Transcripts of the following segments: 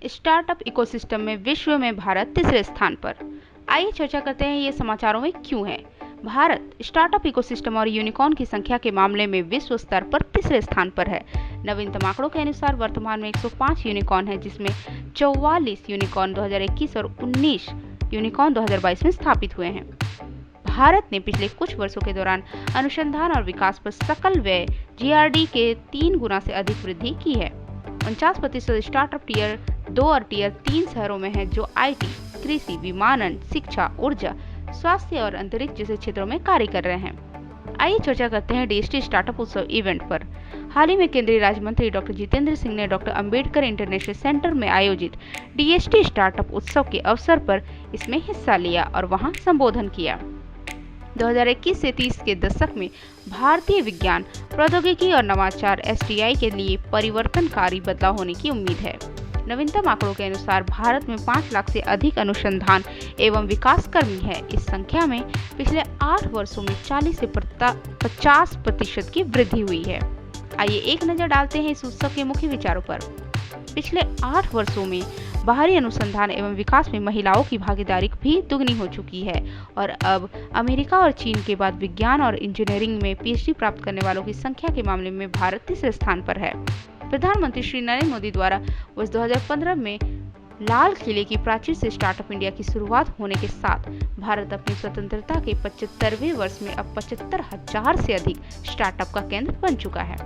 Startup ecosystem में विश्व में भारत तीसरे स्थान पर। आइए चर्चा करते हैं ये समाचारों में क्यों है। भारत स्टार्टअप इकोसिस्टम और यूनिकॉर्न की संख्या के मामले में विश्व स्तर पर तीसरे स्थान पर है। नवीनतम आंकड़ों के अनुसार वर्तमान में 105 यूनिकॉर्न है, जिसमें 44 यूनिकॉर्न 2021 और 19 यूनिकॉर्न 2022 में स्थापित हुए हैं। भारत ने पिछले कुछ वर्षों के दौरान अनुसंधान और विकास पर सकल व्यय GRD के 3 गुना से अधिक वृद्धि की है। 49% स्टार्टअप टियर 2 और टियर 3 शहरों में है, जो IT, कृषि, विमानन, शिक्षा, ऊर्जा, स्वास्थ्य और अंतरिक्ष जैसे क्षेत्रों में कार्य कर रहे हैं। आइए चर्चा करते हैं DST स्टार्टअप उत्सव इवेंट पर। हाल ही में केंद्रीय राज्य मंत्री डॉक्टर जितेंद्र सिंह ने डॉक्टर अंबेडकर इंटरनेशनल सेंटर में आयोजित DST स्टार्टअप उत्सव के अवसर पर इसमें हिस्सा लिया और वहां संबोधन किया। 2021 से 30 के दशक में भारतीय विज्ञान, प्रौद्योगिकी और नवाचार STI के लिए परिवर्तनकारी बदलाव होने की उम्मीद है। नवीनतम आंकड़ों के अनुसार भारत में 5 लाख से अधिक अनुसंधान एवं विकास कर्मी है। इस संख्या में पिछले 8 वर्षों में 40 से 50% की वृद्धि हुई है। आइए एक नजर डालते हैं इस उत्सव के मुख्य विचारों पर। पिछले 8 वर्षों में बाहरी अनुसंधान एवं विकास में महिलाओं की भागीदारी भी दुगनी हो चुकी है और अब अमेरिका और चीन के बाद विज्ञान और इंजीनियरिंग में PhD प्राप्त करने वालों की संख्या के मामले में भारत तीसरे स्थान पर है। प्रधानमंत्री श्री नरेंद्र मोदी द्वारा वर्ष 2015 में लाल किले की प्राचीर से स्टार्टअप इंडिया की शुरुआत होने के साथ भारत अपनी स्वतंत्रता के 75वें वर्ष में अब 75,000 से अधिक स्टार्टअप का केंद्र बन चुका है।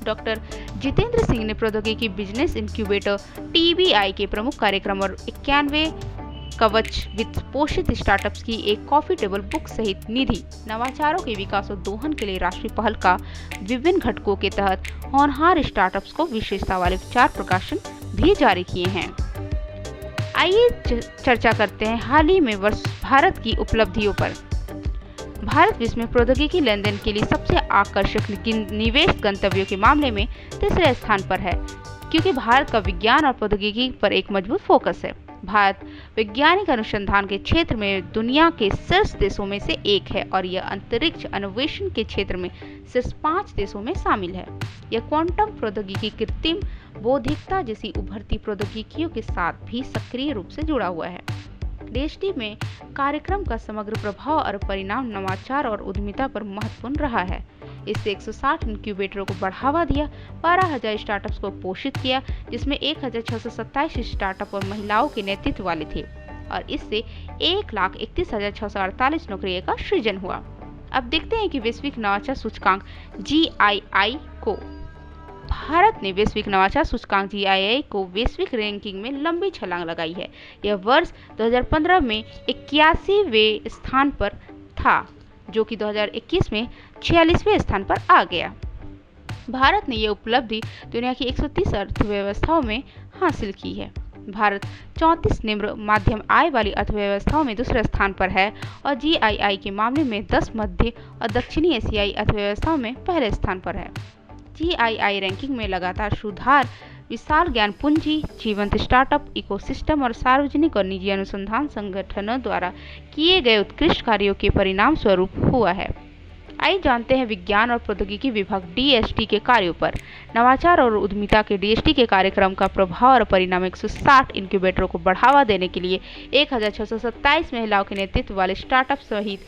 डॉक्टर जितेंद्र सिंह ने प्रौद्योगिकी बिजनेस इंक्यूबेटर TBI के प्रमुख कार्यक्रम और 91 कवच वित्त पोषित स्टार्टअप्स की एक कॉफी टेबल बुक सहित निधि नवाचारों के विकास और दोहन के लिए राष्ट्रीय पहल का विभिन्न घटकों के तहत होनहार स्टार्टअप्स को विशेषता वाले 4 प्रकाशन भी जारी किए हैं। आइए चर्चा करते हैं हाल ही में वर्ष भारत की उपलब्धियों पर। भारत विश्व में प्रौद्योगिकी लेनदेन के लिए सबसे आकर्षक निवेश गंतव्यों के मामले में तीसरे स्थान पर है, क्योंकि भारत का विज्ञान और प्रौद्योगिकी पर एक मजबूत फोकस है। भारत वैज्ञानिक अनुसंधान के क्षेत्र में दुनिया के शीर्ष देशों में से एक है और यह अंतरिक्ष अन्वेषण के क्षेत्र में शीर्ष 5 देशों में शामिल है। यह क्वांटम प्रौद्योगिकी, कृत्रिम बौद्धिकता जैसी उभरती प्रौद्योगिकियों के साथ भी सक्रिय रूप से जुड़ा हुआ है। DST में कार्यक्रम का समग्र प्रभाव और परिणाम नवाचार और उद्यमिता पर महत्वपूर्ण रहा है। इससे 160 इंक्यूबेटरों को बढ़ावा दिया, 12,000 स्टार्टअप्स को पोषित किया, जिसमें 1,627 स्टार्टअप और महिलाओं के नेतृत्व वाले थे और इससे 1,31,648 नौकरियों का सृजन हुआ। अब देखते हैं कि वैश्विक नवाचार सूचकांक GII को भारत ने वैश्विक नवाचार सूचकांक GII को वैश्विक रैंकिंग में लंबी छलांग लगाई है। यह वर्ष 2015 में 81वें स्थान पर था, जो कि 2021 में 46वें स्थान पर आ गया। भारत ने यह उपलब्धि दुनिया की 130 अर्थव्यवस्थाओं में हासिल की है। भारत 34 निम्न माध्यम आय वाली अर्थव्यवस्थाओं में दूसरे स्थान पर है और GII के मामले में 10 मध्य और दक्षिणी एशियाई अर्थव्यवस्थाओं में पहले स्थान पर है। GII रैंकिंग में लगातार सुधार विशाल ज्ञान पूंजी, जीवंत स्टार्टअप इकोसिस्टम और सार्वजनिक और निजी अनुसंधान संगठनों द्वारा किए गए उत्कृष्ट कार्यों के परिणाम स्वरूप हुआ है। आइए जानते हैं विज्ञान और प्रौद्योगिकी विभाग DST के कार्यों पर। नवाचार और उद्यमिता के DST के कार्यक्रम का प्रभाव और परिणाम 160 इंक्यूबेटरों को बढ़ावा देने के लिए 1,627 महिलाओं के नेतृत्व वाले स्टार्टअप सहित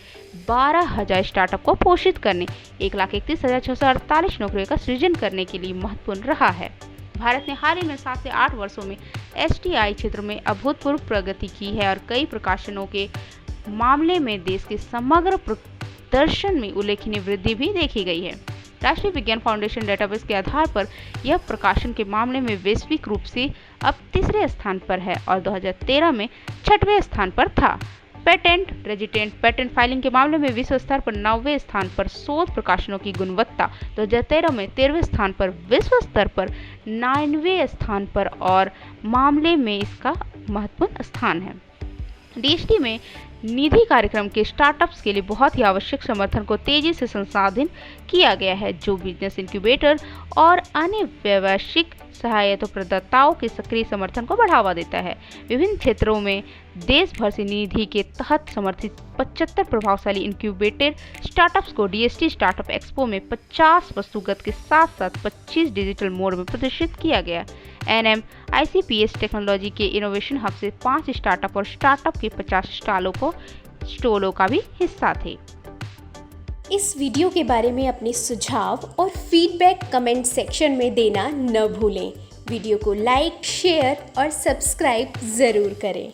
12,000 स्टार्टअप को पोषित करने, 1,31,648 नौकरियों का सृजन करने के लिए महत्वपूर्ण रहा है। भारत ने हाल ही में 7 से 8 वर्षों में STI क्षेत्र में अभूतपूर्व प्रगति की है और कई प्रकाशनों के मामले में देश के समग्र प्रदर्शन में उल्लेखनीय वृद्धि भी देखी गई है। राष्ट्रीय विज्ञान फाउंडेशन डेटाबेस के आधार पर यह प्रकाशन के मामले में वैश्विक रूप से अब तीसरे स्थान पर है और 2013 में 6वें स्थान पर था। पेटेंट रेजिडेंट पेटेंट फाइलिंग के मामले में विश्व स्तर पर 9वें स्थान पर, शोध प्रकाशनों की गुणवत्ता 2013 में 13वें स्थान पर, विश्व स्तर पर 9वें स्थान पर और मामले में इसका महत्वपूर्ण स्थान है। DST में निधि कार्यक्रम के स्टार्टअप्स के लिए बहुत ही आवश्यक समर्थन को तेजी से संसाधित किया गया है, जो बिजनेस इंक्यूबेटर और अन्य व्यावसायिक सहायता प्रदाताओं के सक्रिय समर्थन को बढ़ावा देता है। विभिन्न क्षेत्रों में देश भर से निधि के तहत समर्थित 75 प्रभावशाली इंक्यूबेटर स्टार्टअप्स को DST स्टार्टअप एक्सपो में 50 वस्तुगत के साथ साथ 25 डिजिटल मोड में प्रदर्शित किया गया। NMICPS टेक्नोलॉजी के इनोवेशन हब से 5 स्टार्टअप और स्टार्टअप के 50 स्टॉलों का भी हिस्सा थे। इस वीडियो के बारे में अपने सुझाव और फीडबैक कमेंट सेक्शन में देना न भूलें। वीडियो को लाइक, शेयर और सब्सक्राइब ज़रूर करें।